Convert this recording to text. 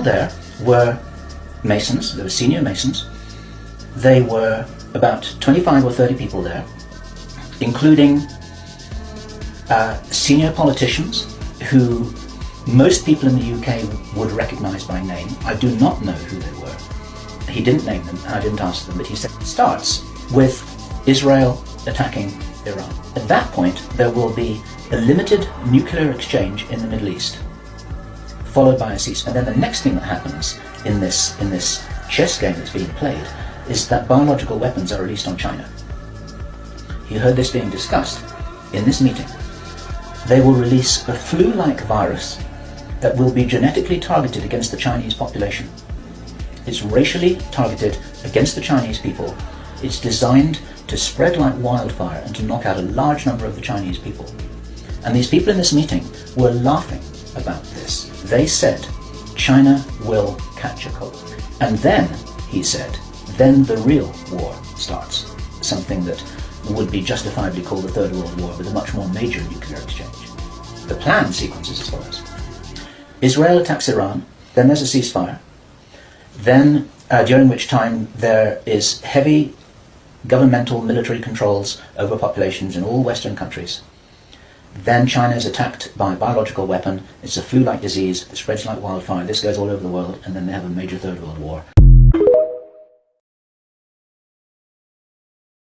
There were Masons, there were senior Masons. They were about 25 or 30 people there, including senior politicians who most people in the UK would recognise by name. I do not know who they were. He didn't name them, and I didn't ask them, but he said it starts with Israel attacking Iran. At that point, there will be a limited nuclear exchange in the Middle East, followed by a ceasefire. And then the next thing that happens in this chess game that's being played is that biological weapons are released on China. You heard this being discussed in this meeting. They will release a flu-like virus that will be genetically targeted against the Chinese population. It's racially targeted against the Chinese people. It's designed to spread like wildfire and to knock out a large number of the Chinese people. And these people in this meeting were laughing about this. They said, China will catch a cold. And then, he said, then the real war starts. Something that would be justifiably called the Third World War, with a much more major nuclear exchange. The plan sequence is as follows. Israel attacks Iran, then there's a ceasefire, then during which time there is heavy governmental military controls over populations in all Western countries. Then China is attacked by a biological weapon. It's a flu-like disease that spreads like wildfire. This goes all over the world, and then they have a major Third World War.